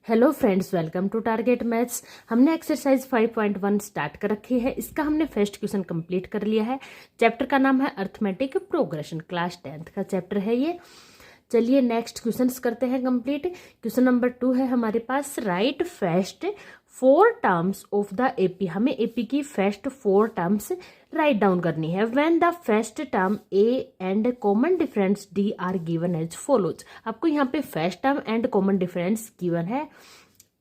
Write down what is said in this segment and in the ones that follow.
Hello friends, welcome to Target Maths. हमने exercise 5.1 start कर रखी है। इसका हमने फर्स्ट क्वेश्चन कंप्लीट कर लिया है। चैप्टर का नाम है अर्थमेटिक प्रोग्रेशन, क्लास 10th का चैप्टर है ये। चलिए नेक्स्ट क्वेश्चंस करते हैं कंप्लीट। क्वेश्चन नंबर 2 है हमारे पास, write first 4 terms of the AP. हमें एपी की फर्स्ट 4 टर्म्स राइट डाउन करनी है। When the first term A and common difference D are given as follows. आपको यहाँ पे first term and common difference given है।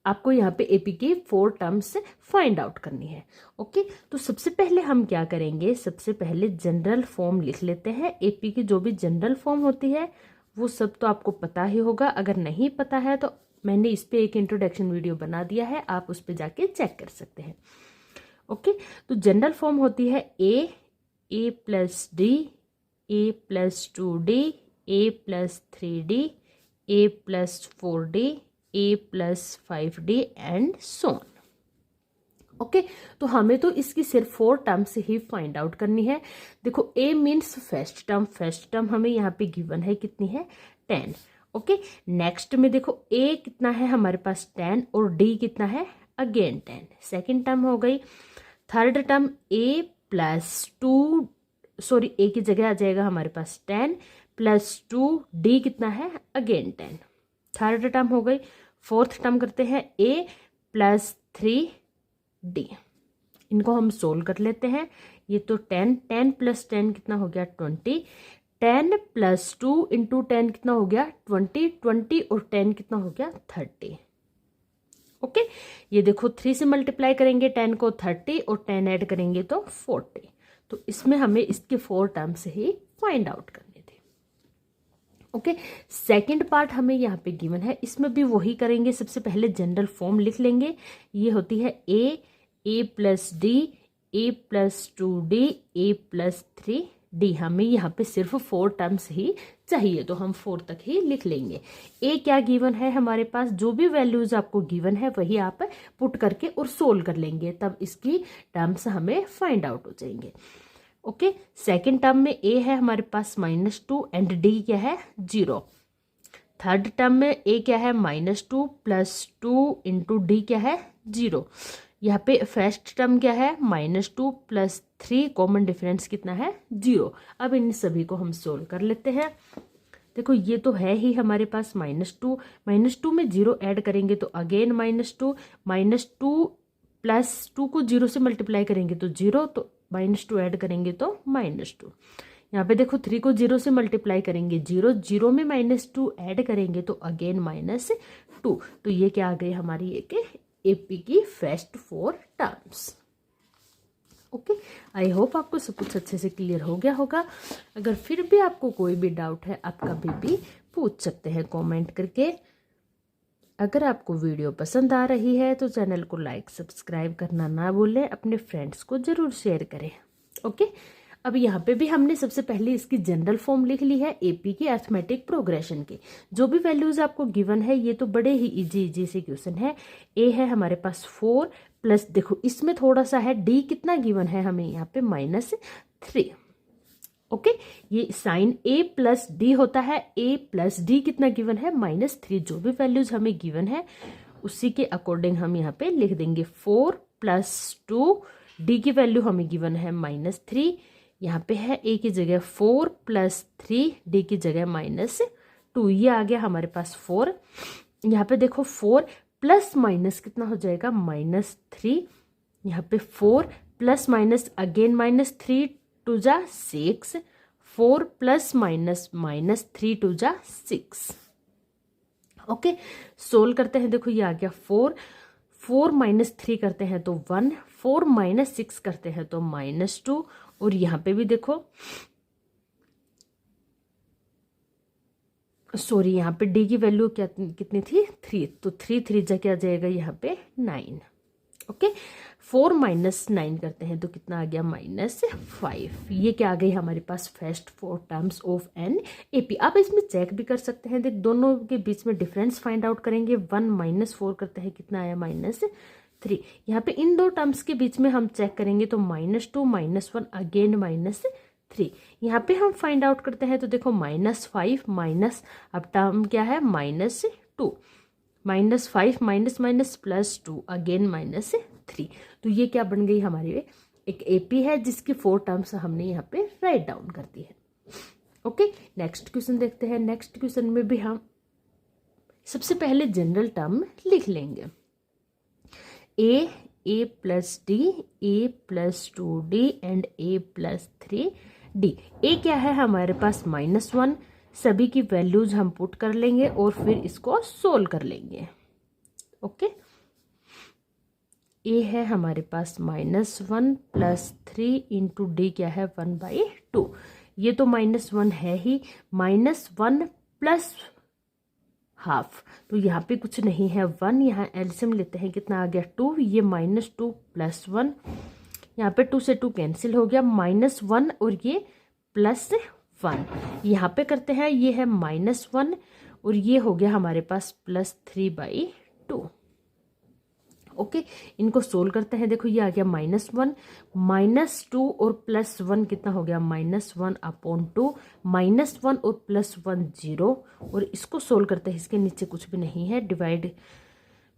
आपको यहाँ पे एपी की 4 टर्म्स फाइंड आउट करनी है। ओके, तो सबसे पहले हम क्या करेंगे, सबसे पहले जनरल फॉर्म लिख लेते हैं। एपी की जो भी जनरल फॉर्म होती है वो सब तो आपको पता ही होगा। अगर नहीं पता है तो मैंने इस पे एक इंट्रोडक्शन वीडियो बना दिया है, आप उस पे जाके चेक कर सकते हैं। ओके, तो जनरल फॉर्म होती है A plus D, A plus 2d, A plus 3d, A plus 4d, A plus 5d and so on. Okay, तो हमें तो इसकी सिर्फ 4 टर्म्स ही फाइंड आउट करनी है। देखो A means first term, first term हमें यहाँ पे गिवन है, कितनी है 10। ओके, नेक्स्ट में देखो ए कितना है हमारे पास 10 और डी कितना है अगेन 10। सेकेंड टर्म हो गई। थर्ड टर्म ए प्लस 2, सॉरी ए की जगह आ जाएगा हमारे पास 10 प्लस 2, डी कितना है अगेन 10। थर्ड टर्म हो गई। फोर्थ टर्म करते हैं ए प्लस 3d। इनको हम सोल्व कर लेते हैं। ये तो 10 प्लस 10 कितना हो गया 20, 10 प्लस 2 इंटू 10 कितना हो गया 20 और 10 कितना हो गया 30। ओके, ये देखो 3 से मल्टीप्लाई करेंगे 10 को 30 और 10 ऐड करेंगे तो 40। तो इसमें हमें इसके 4 टर्म्स ही फाइंड आउट करने थे। ओके, सेकंड पार्ट हमें यहाँ पे गिवन है, इसमें भी वही करेंगे। सबसे पहले जनरल फॉर्म लिख लेंगे। ये होती है A plus D, A plus 2d, A plus 3d। हमें यहाँ पे सिर्फ 4 टर्म्स ही चाहिए, तो हम 4 तक ही लिख लेंगे। ए क्या गिवन है हमारे पास, जो भी वैल्यूज आपको गिवन है वही आप पुट करके और सोल्व कर लेंगे, तब इसकी टर्म्स हमें फाइंड आउट हो जाएंगे। ओके, सेकेंड टर्म में ए है हमारे पास -2 एंड डी क्या है 0। थर्ड टर्म में ए क्या है -2 प्लस 2 इंटू डी क्या है 0। यहाँ पे फर्स्ट टर्म क्या है -2 प्लस 3, कॉमन डिफरेंस कितना है 0। अब इन सभी को हम सोल्व कर लेते हैं। देखो ये तो है ही हमारे पास -2 में 0 ऐड करेंगे तो अगेन -2 प्लस 2 को 0 से मल्टीप्लाई करेंगे तो 0, तो -2 ऐड करेंगे तो -2। यहाँ पे देखो 3 को 0 से मल्टीप्लाई करेंगे 0 में -2 ऐड करेंगे तो अगेन -2। तो ये क्या आ गई हमारी एक एपी की first 4 terms. Okay, I hope आपको सब कुछ अच्छे से क्लियर हो गया होगा। अगर फिर भी आपको कोई भी डाउट है आप कभी भी पूछ सकते हैं कमेंट करके। अगर आपको वीडियो पसंद आ रही है तो चैनल को लाइक सब्सक्राइब करना ना भूलें, अपने फ्रेंड्स को जरूर शेयर करें। ओके, अब यहाँ पे भी हमने सबसे पहले इसकी जनरल फॉर्म लिख ली है एपी की अर्थमेटिक प्रोग्रेशन की। जो भी वैल्यूज आपको गिवन है ये तो बड़े ही इजी से क्वेश्चन है। ए है हमारे पास 4 प्लस, देखो इसमें थोड़ा सा है, डी कितना गिवन है हमें यहाँ पे -3। ओके, ये साइन ए प्लस डी होता है। ए प्लस डी कितना गिवन है -3। जो भी वैल्यूज हमें गिवन है उसी के अकॉर्डिंग हम यहाँ पे लिख देंगे। 4 प्लस 2, डी की वैल्यू हमें गिवन है -3। यहाँ पे है ए की जगह 4 प्लस 3, डी की जगह -2। ये आ गया हमारे पास 4। यहाँ पे देखो 4 प्लस माइनस कितना हो जाएगा -3। यहाँ पे 4 प्लस माइनस अगेन -3 2 जा 6, 4 प्लस माइनस -3 2 जा 6। ओके, सोल्व करते हैं। देखो ये आ गया 4 माइनस 3 करते हैं तो 1, 4 माइनस 6 करते हैं तो -2। और यहाँ पे भी देखो, सॉरी यहाँ पे डी की वैल्यू क्या कितनी थी 3, तो 3 जा क्या जाएगा यहाँ पे 9। ओके, 4 माइनस 9 करते हैं तो कितना आ गया -5। ये क्या आ गई हमारे पास first 4 terms of an AP. आप इसमें चेक भी कर सकते हैं, देख दोनों के बीच में डिफरेंस फाइंड आउट करेंगे। 1 -4 करते हैं कितना आया -3। यहाँ पे इन 2 टर्म्स के बीच में हम चेक करेंगे तो -2 -1 अगेन -3। यहाँ पे हम फाइंड आउट करते हैं तो देखो -5 माइनस, अब टर्म क्या है -2 -5 माइनस माइनस +2 अगेन -3। तो ये क्या बन गई हमारी एक एपी है जिसकी 4 टर्म्स हमने यहाँ पे राइट डाउन कर दी है। ओके, नेक्स्ट क्वेश्चन देखते हैं। नेक्स्ट क्वेश्चन में भी हम सबसे पहले जनरल टर्म लिख लेंगे। a plus D, a plus 2d and a plus 3d। a क्या है हमारे पास -1, सभी की वैल्यूज हम पुट कर लेंगे और फिर इसको सोल्व कर लेंगे। ओके, a है हमारे पास -1 प्लस 3 इंटू डी क्या है 1/2। ये तो -1 है ही, -1 प्लस हाफ, तो यहाँ पे कुछ नहीं है 1, यहाँ एलसीएम लेते हैं कितना आ गया 2, ये -2 प्लस 1, यहाँ पे 2 से 2 कैंसिल हो गया, -1 और ये +1, यहाँ पे करते हैं ये है -1 और ये हो गया हमारे पास +3/2। ओके, इनको सोल्व करते हैं। देखो ये आ गया -1, -2 और +1 कितना हो गया -1/2, -1 और +1 0, और इसको सोल्व करते हैं। इसके नीचे कुछ भी नहीं है, डिवाइड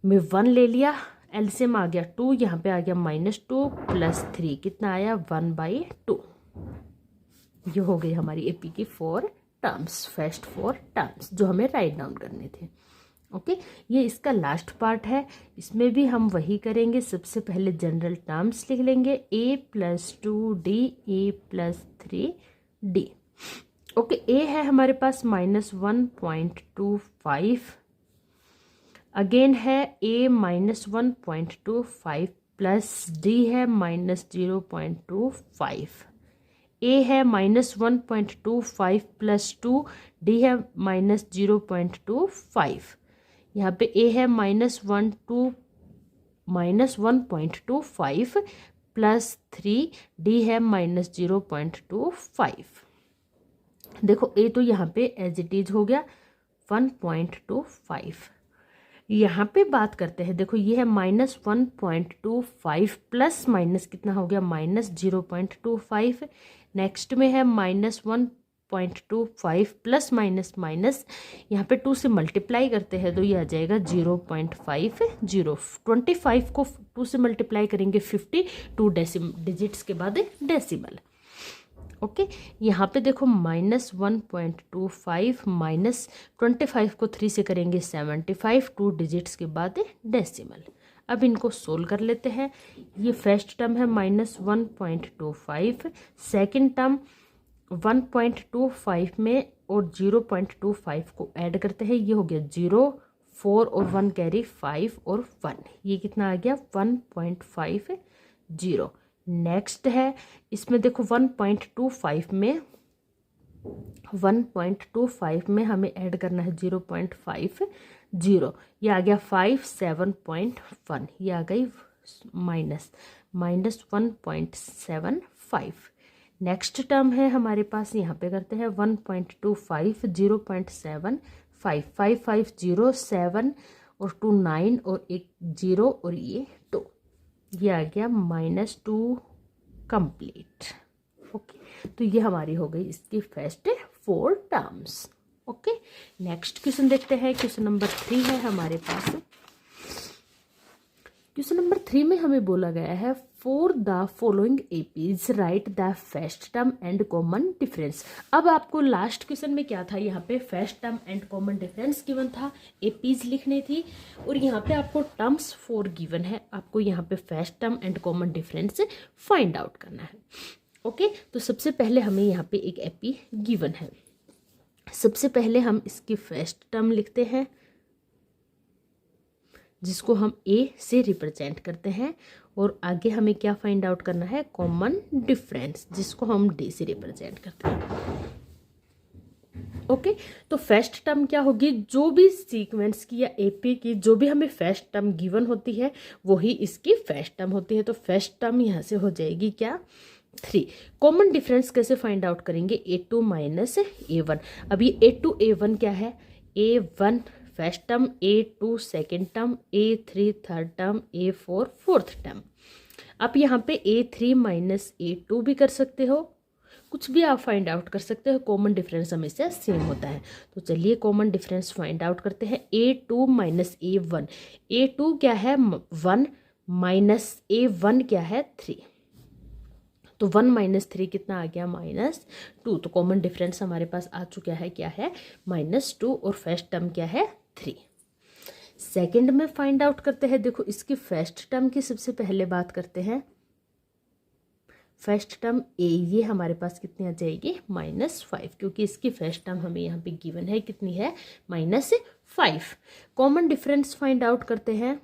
में 1 ले लिया, एलसीएम आ गया 2, यहाँ पे आ गया -2 + 3 कितना आया 1/2। ये हो गई हमारी एपी की 4 टर्म्स, फर्स्ट 4 टर्म्स जो हमें राइट डाउन करने थे। ओके, ये इसका लास्ट पार्ट है, इसमें भी हम वही करेंगे। सबसे पहले जनरल टर्म्स लिख लेंगे, a + 2d, a + 3d। Okay, a है हमारे पास -1.25, अगेन है a -1.25 प्लस d है -0.25, a है -1.25 प्लस 2, d है -0.25, यहाँ पे a है -1.25 प्लस 3, d है -0.25। देखो a तो यहाँ पे एज इट इज हो गया 1.25। यहाँ पे बात करते हैं, देखो ये है -1.25 प्लस माइनस कितना हो गया -0.25, नेक्स्ट में है -1.25 प्लस माइनस माइनस, यहाँ पे 2 से मल्टीप्लाई करते हैं तो ये आ जाएगा 0.50। 25 को 2 से मल्टीप्लाई करेंगे 50, 2 डिजिट्स के बाद डेसिमल। ओके, यहाँ पे देखो -1.25 माइनस 25 को 3 से करेंगे 75, 2 डिजिट्स के बाद डेसिमल। अब इनको सोल्व कर लेते हैं। ये फर्स्ट टर्म है -1.25, सेकंड टर्म 1.25 में और 0.25 को ऐड करते हैं, ये हो गया 0, 4 और 1 कैरी 5 और 1, ये कितना आ गया 1.50। नेक्स्ट है इसमें देखो 1.25 में हमें ऐड करना है 0.50, ये आ गया 5, 7.1, ये आ गई -1.75। नेक्स्ट टर्म है हमारे पास, यहाँ पे करते हैं 1.25, 0.75, 5 5 0 7 और 2 9 और 1 0 और ये 2, ये आ गया -2 कंप्लीट। ओके, तो ये हमारी हो गई इसकी first 4 terms. Okay, next question देखते हैं। क्वेश्चन नंबर 3 है हमारे पास। क्वेश्चन नंबर 3 में हमें बोला गया है for the following APs right the first term and common difference. अब आपको लास्ट क्वेश्चन में क्या था, यहाँ पे first term and common difference given था, एपीज लिखनी थी, और यहाँ पे आपको टर्म्स 4 गिवन है, आपको यहाँ पे first term and common difference find out करना है। ओके, तो सबसे पहले हमें यहाँ पे एक एपी गिवन है। सबसे पहले हम इसकी फर्स्ट टर्म लिखते हैं जिसको हम a से रिप्रेजेंट करते हैं, और आगे हमें क्या फाइंड आउट करना है, कॉमन डिफरेंस, जिसको हम d से रिप्रेजेंट करते हैं। ओके, तो फर्स्ट टर्म क्या होगी, जो भी सीक्वेंस की या एपी की जो भी हमें फर्स्ट टर्म गिवन होती है वही इसकी फर्स्ट टर्म होती है। तो फर्स्ट टर्म यहाँ से हो जाएगी क्या 3। कॉमन डिफरेंस कैसे फाइंड आउट करेंगे, a2 माइनस a1। अब ये a2 a1 क्या है, a1 first term, a2 second term, a3 third term, a4 fourth term. आप यहाँ पे a3 माइनस a2 भी कर सकते हो, कुछ भी आप फाइंड आउट कर सकते हो, कॉमन डिफरेंस हमेशा सेम होता है। तो चलिए कॉमन डिफरेंस फाइंड आउट करते हैं। A2 माइनस A1, A2 क्या है 1 माइनस A1 क्या है 3, तो 1 माइनस 3 कितना आ गया -2। तो कॉमन डिफरेंस हमारे पास आ चुका है, क्या है -2, और फर्स्ट टर्म क्या है 3। सेकंड में फाइंड आउट करते हैं। देखो इसकी फर्स्ट टर्म की सबसे पहले बात करते हैं। फर्स्ट टर्म ए, ये हमारे पास कितनी आ जाएगी -5, क्योंकि इसकी फर्स्ट टर्म हमें यहाँ पे गिवन है, कितनी है -5। कॉमन डिफरेंस फाइंड आउट करते हैं।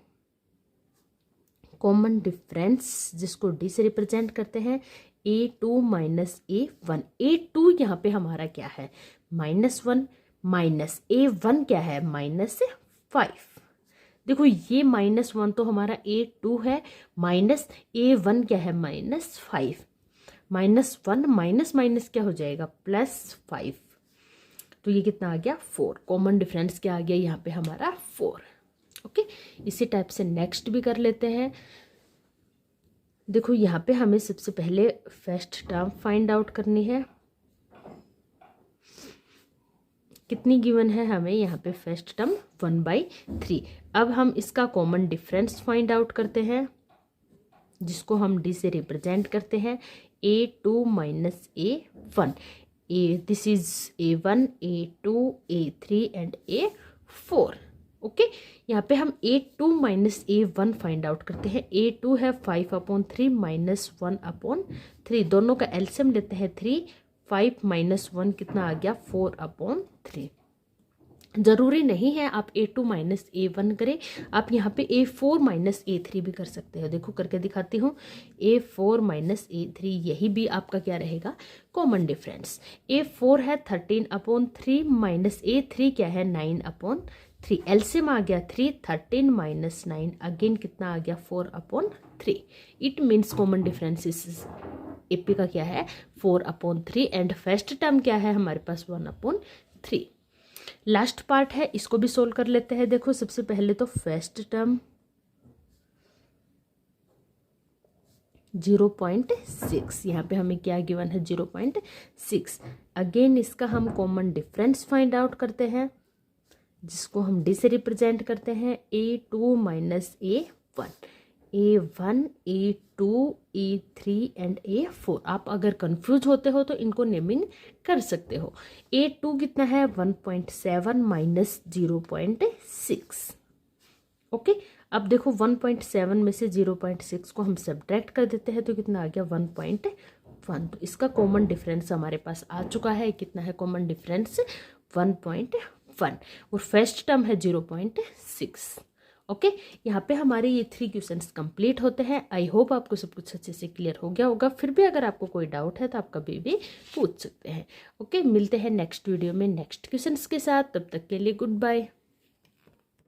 कॉमन डिफरेंस जिसको डी से रिप्रेजेंट करते हैं, A2 माइनस A1। A2 यहाँ पे हमारा क्या है -1, माइनस A1 क्या है -5। देखो ये -1 तो हमारा A2 है, माइनस A1 क्या है -5। -1 माइनस माइनस क्या हो जाएगा +5, तो ये कितना आ गया 4। कॉमन डिफरेंस क्या आ गया यहाँ पे हमारा 4। ओके, इसी टाइप से नेक्स्ट भी कर लेते हैं। देखो यहाँ पे हमें सबसे पहले फर्स्ट टर्म फाइंड आउट करनी है। कितनी गिवन है हमें यहाँ पे फर्स्ट टर्म 1/3। अब हम इसका कॉमन डिफरेंस फाइंड आउट करते हैं, जिसको हम डी से रिप्रेजेंट करते हैं। A2 minus A1, this is A1, A2, A3 and A4। Okay, यहाँ पे हम A2 minus A1 find out करते हैं। A2 है 5/3 माइनस 1/3, दोनों का एलसीएम लेते हैं 3। 5 माइनस 1 कितना आ गया 4/3। जरूरी नहीं है आप A2 माइनस A1 करें, आप यहाँ पे A4 माइनस A3 भी कर सकते हो। देखो करके दिखाती हूँ, A4 माइनस A3, यही भी आपका क्या रहेगा कॉमन डिफरेंस। A4 है 13/3 माइनस A3 क्या है 9/3, एलसीएम आ गया 3, 13 माइनस 9 अगेन कितना आ गया 4/3। इट मीन्स कॉमन डिफरेंस इस एपी का क्या है 4/3, एंड फर्स्ट टर्म क्या है हमारे पास 1/3। लास्ट पार्ट है, इसको भी सोल्व कर लेते हैं। देखो सबसे पहले तो फर्स्ट टर्म 0.6, यहाँ पे हमें क्या गिवन है 0.6। अगेन इसका हम कॉमन डिफरेंस फाइंड आउट करते हैं, जिसको हम डी से रिप्रेजेंट करते हैं। A2 minus A1, A1, A2, A3 and A4। आप अगर कंफ्यूज होते हो तो इनको नेमिंग कर सकते हो। A2 कितना है 1.7 माइनस 0.6। ओके, अब देखो 1.7 में से 0.6 को हम सब्ट्रैक्ट कर देते हैं, तो कितना आ गया 1.1। तो इसका कॉमन डिफरेंस हमारे पास आ चुका है। कितना है कॉमन डिफरेंस 1.1, और फर्स्ट टर्म है 0.6। ओके, यहाँ पे हमारे ये 3 क्वेश्चंस कंप्लीट होते हैं। आई होप आपको सब कुछ अच्छे से क्लियर हो गया होगा। फिर भी अगर आपको कोई डाउट है तो आप कभी भी पूछ सकते हैं। ओके, मिलते हैं नेक्स्ट वीडियो में नेक्स्ट क्वेश्चंस के साथ। तब तक के लिए गुड बाय।